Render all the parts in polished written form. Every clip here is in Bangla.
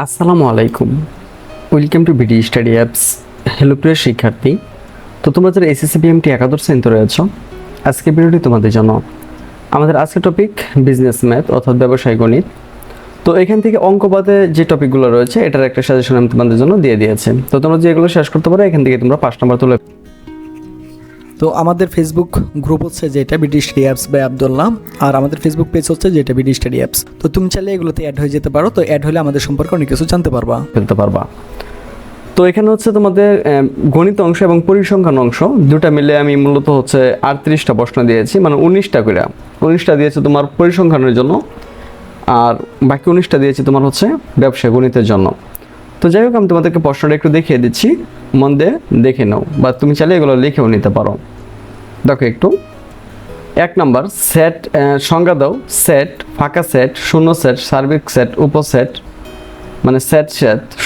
আসসালামু আলাইকুম। Welcome to BD study apps. Hello প্রিয় শিক্ষার্থী, তো তোমরা যারা এসএসসি বিএমটি একাদশ শ্রেণীতে রয়েছ, আজকে ভিডিওটি তোমাদের জন্য। আমাদের আজকের টপিক বিজনেস ম্যাথ অর্থাৎ ব্যবসায় গণিত। তো এখান থেকে অঙ্ক বাদে যে টপিকগুলো রয়েছে এটার একটা সাজেশন আমি তোমাদের জন্য দিয়ে দিয়েছি। তো তোমরা যে এগুলো শেষ করতে পারো, এখান থেকে তোমরা 5 নম্বর তুলে। তো আমাদের ফেসবুক গ্রুপ হচ্ছে যেটা BD study apps by Abdullah, আর আমাদের ফেসবুক পেজ হচ্ছে যেটা বিডি স্টাডি অ্যাপস। তো তুমি চাইলে এগুলোতে অ্যাড হয়ে যেতে পারো। তো অ্যাড হলে আমাদের সম্পর্কে অনেক কিছু জানতে পারবা। ফেলতে পারবা। তো এখানে হচ্ছে তোমাদের গণিত অংশ এবং পরিসংখ্যান অংশ দুটা মিলে আমি মূলত হচ্ছে 38টা প্রশ্ন দিয়েছি, মানে 19টা করে। 19টা দিয়েছি তোমার পরিসংখ্যানের জন্য, আর বাকি 19টা দিয়েছি তোমার হচ্ছে ব্যবসা গণিতের জন্য। তো যাই হোক, আমি তোমাদেরকে প্রশ্নটা একটু দেখিয়ে দিচ্ছি, মন দিয়ে দেখে নাও, বা তুমি চাইলে এগুলো লিখেও নিতে পারো। দেখো একটু, 1 নাম্বার সেট সংজ্ঞা দাও। সেট, ফাঁকা সেট, শূন্য সেট, সার্বিক সেট, উপসেট মানে সেট,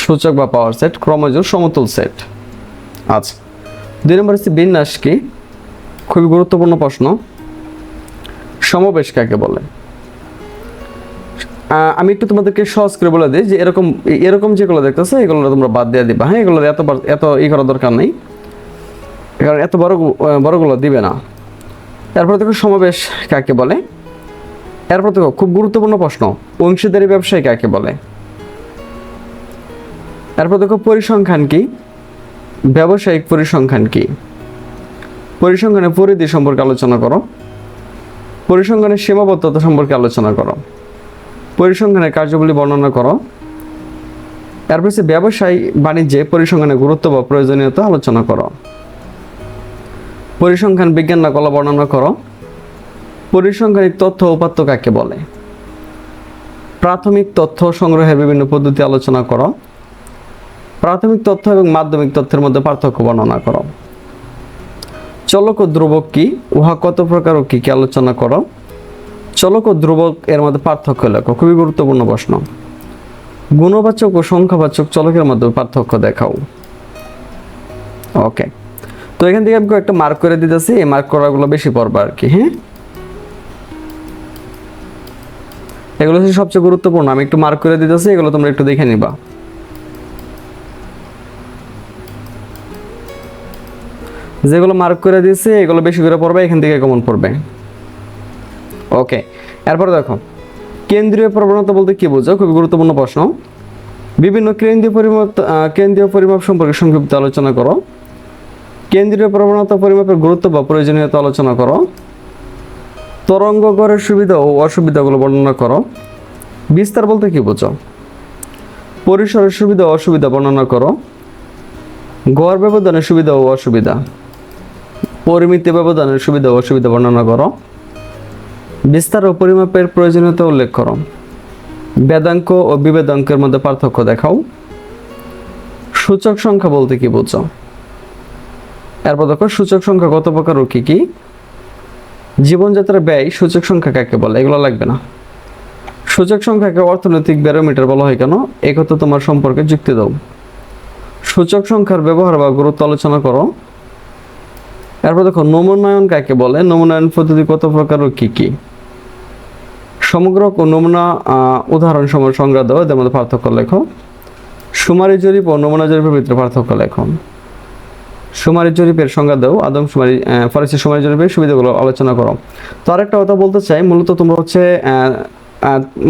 সূচক বা পাওয়ার সেট, ক্রমজোড়, সমতুল সেট। আচ্ছা, 2 নম্বর হচ্ছে বিন্যাস কি, খুবই গুরুত্বপূর্ণ প্রশ্ন। সমাবেশ কাকে বলে? আমি একটু তোমাদেরকে সহজ করে বলে দিই যে এরকম যেগুলো দেখতেছো এগুলো তোমরা বাদ দিয়ে দিবা। হ্যাঁ, এগুলো এত করার দরকার নেই, কারণ এত বড়গুলো দিবে না। এরপর দেখো সমাবেশ কাকে বলে। এরপর দেখো খুব গুরুত্বপূর্ণ প্রশ্ন, অংশীদারি ব্যবসায় কাকে বলে। এরপর দেখো পরিসংখ্যান কি, ব্যবসায়িক পরিসংখ্যান কি। পরিসংখ্যানের পরিধি সম্পর্কে আলোচনা করো। পরিসংখ্যানের সীমাবদ্ধতা সম্পর্কে আলোচনা করো। পরিসংখ্যানের কার্যাবলী বর্ণনা করো। এরপর হচ্ছে ব্যবসায় বাণিজ্যে পরিসংখ্যানের গুরুত্ব বা প্রয়োজনীয়তা আলোচনা করো। পরিসংখ্যান বিজ্ঞান না কলা বর্ণনা করো। পরিসংখ্যানিক তথ্য উপাত্ত কাকে বলে। প্রাথমিক তথ্য সংগ্রহের বিভিন্ন পদ্ধতি আলোচনা করো। প্রাথমিক তথ্য এবং মাধ্যমিক তথ্যের মধ্যে পার্থক্য বর্ণনা করো। চলক ও ধ্রুবক কি, উহা কত প্রকার ও কি কি আলোচনা করো। চলক ও ধ্রুবক এর মধ্যে পার্থক্য লেখো, খুবই গুরুত্বপূর্ণ প্রশ্ন। গুণবাচক ও সংখ্যাবাচক চলকের মধ্যে পার্থক্য দেখাও। ওকে, তো এখান থেকে আমি একটা মার্ক করে দিতেছি, এই মার্ক করাগুলো বেশি পড়বা আর কি। হ্যাঁ, এগুলো হচ্ছে সবচেয়ে গুরুত্বপূর্ণ, আমি একটু মার্ক করে দিতেছি, এগুলো তোমরা একটু দেখে নিবা। যেগুলো মার্ক করে দিয়েছে এগুলো বেশি করে পড়বে, এখান থেকে কমন পড়বে। ওকে, এরপর দেখো কেন্দ্রীয় প্রবণতা বলতে কি বোঝো, খুবই গুরুত্বপূর্ণ প্রশ্ন। বিভিন্ন কেন্দ্রীয় পরিমাপ সম্পর্কে সংক্ষিপ্ত আলোচনা করো। কেন্দ্রীয় প্রবণতা পরিমাপের গুরুত্ব বা প্রয়োজনীয়তা আলোচনা করো। তরঙ্গ গড়ের সুবিধা ও অসুবিধাগুলো বর্ণনা করো। বিস্তার বলতে কি বোঝো। পরিসরের সুবিধা ও অসুবিধা বর্ণনা করো। গড় ব্যবধানের সুবিধা ও অসুবিধা। পরিমিতি ব্যবধানের সুবিধা ও অসুবিধা বর্ণনা করো। বিস্তার ও পরিমাপের প্রয়োজনীয়তা উল্লেখ করো। বেদাঙ্ক ও বিভেদাঙ্কের মধ্যে পার্থক্য দেখাও। সূচক সংখ্যা বলতে কি বোঝো। এরপর দেখো সূচক সংখ্যা কত প্রকার ও কি কি। জীবনযাত্রার ব্যয় সূচক সংখ্যা কাকে বলে, এগুলো লাগবে না। সূচক সংখ্যাকে অর্থনৈতিক ব্যারোমিটার বলা হয় কেন, একথা তোমার সম্পর্কে যুক্তি দাও। সূচক সংখ্যার ব্যবহার বা গুরুত্ব আলোচনা করো। এরপর দেখো নমুনায়ন কাকে বলে, নমুনায়ন পদ্ধতি কত প্রকার ও কি কি। সমগ্র ও নমুনা উদাহরণ সময় সংজ্ঞা দাও, এদের মধ্যে পার্থক্য লেখো। সুমারি জরিপ ও নমুনা জরিপের ভিতরে পার্থক্য লেখো। সুমারি জরিপের সংজ্ঞা দাও, আদমশুমারি ফরেস্টের সুমারি জরিপের সুবিধাগুলো আলোচনা করো। তো আরেকটা কথা বলতে চাই, মূলত তোমরা হচ্ছে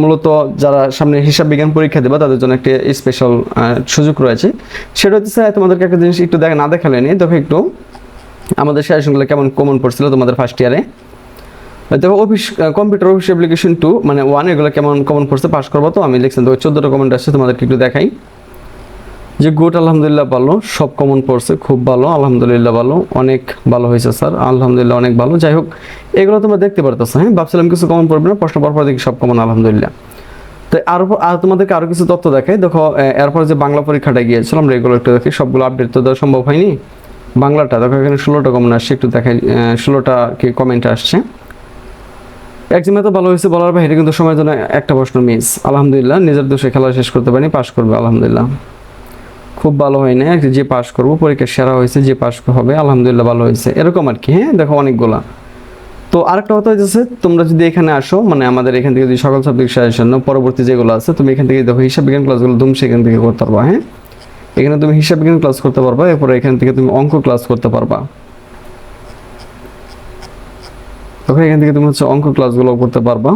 মূলত যারা সামনে হিসাব বিজ্ঞান পরীক্ষা দেবে তাদের জন্য একটি স্পেশাল সুযোগ রয়েছে। সেটা হচ্ছে তোমাদেরকে একটা জিনিস একটু না দেখালে নি। দেখো একটু আমাদের সাজেশনগুলো কেমন কমন পড়ছিল তোমাদের ফার্স্ট ইয়ারে। দেখো কম্পিউটার অফিস অ্যাপ্লিকেশন 2 মানে 1 এগুলো কেমন কমন পড়ছে, পাস করবো। তো আমি লিখছি, দেখো 14টা কমেন্ট আসছে, তোমাদেরকে একটু দেখাই। যে গুড, আলহামদুলিল্লাহ ভালো, সব কমন পড়ছে, খুব ভালো, আলহামদুলিল্লাহ ভালো, অনেক ভালো হয়েছে স্যার, আলহামদুলিল্লাহ অনেক ভালো। যাই হোক, এগুলো তোমরা দেখতে পারতেছো। হ্যাঁ, ভাবছিলাম কিছু কমন পড়বে না, প্রশ্ন পরপর দেখি সব কমন, আলহামদুলিল্লাহ। তো আর তোমাদেরকে আরো কিছু তথ্য দেখাই। দেখো এরপর যে বাংলা পরীক্ষাটা গিয়েছিলাম আমরা, এগুলো একটু দেখি। সবগুলো আপডেট তো দেওয়া সম্ভব হয়নি। বাংলাটা দেখো এখানে 16টা কমন আসছে, একটু দেখাই। 16টা কি কমেন্ট আসছে। একদমই তো ভালো হয়েছে বলার বাইরে কিন্তু সময়ের জন্য একটা প্রশ্ন মিস। আলহামদুলিল্লাহ, নিজের দোষে খেলা শেষ করতে পারিনি, পাস করবে আলহামদুলিল্লাহ। খুব ভালো হয় না, যে পাস করবো, পরীক্ষা সেরা হয়েছে, যে পাস হবে আলহামদুলিল্লাহ ভালো হয়েছে, এরকম আর কি। হ্যাঁ, দেখো অনেকগুলা। তো তো আরেকটা কথা হচ্ছে তোমরা যদি এখানে আসো, মানে আমাদের এখান থেকে যদি সকল সাবজেক্ট সাজেশন পরবর্তী যেগুলো আছে তুমি এখান থেকে দেখো হিসাব বিজ্ঞান ক্লাসগুলো তুমি সেখান থেকে করতে পারবা। হ্যাঁ, এখানে তুমি হিসাব বিজ্ঞান ক্লাস করতে পারবা, এরপরে এখান থেকে তুমি অঙ্ক ক্লাস করতে পারবা। তখন এখান থেকে তুমি হচ্ছে অঙ্ক ক্লাসগুলো করতে পারবা।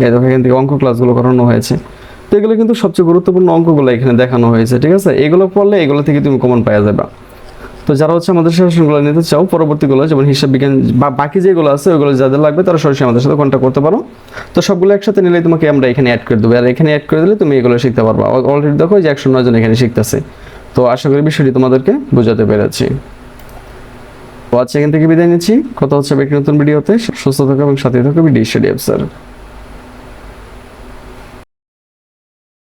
এই দেখো এখান থেকে অঙ্ক ক্লাসগুলো করানো হয়েছে। তো এগুলো কিন্তু সবচেয়ে গুরুত্বপূর্ণ অঙ্কগুলো এখানে দেখানো হয়েছে, ঠিক আছে? এগুলো পড়লে এগুলো থেকে তুমি কমন পাওয়া যাবে। তো যারা হচ্ছে আমাদের সেশনগুলো নিতে চাও পরবর্তীগুলো, যেমন হিসাব বিজ্ঞান বা বাকি যেগুলো আছে ওইগুলো যাদের লাগবে তারা সরাসরি আমাদের সাথে কন্ট্যাক্ট করতে পারো। তো সবগুলো একসাথে নিলে তোমাকে আমরা এখানে অ্যাড করে দেবো, আর এখানে অ্যাড করে দিলে তুমি এগুলো শিখতে পারবা। অলরেডি দেখো যে 109 জন এখানে শিখতেছে। তো আশা করি বিষয়টি তোমাদেরকে বোঝাতে পেরেছি। তো আজকে এখান থেকে বিদায় নিচ্ছি, কথা হচ্ছে একটি নতুন ভিডিওতে। সুস্থ থাকো এবং সাথে থাকো বিডি স্টাডি অ্যাপস।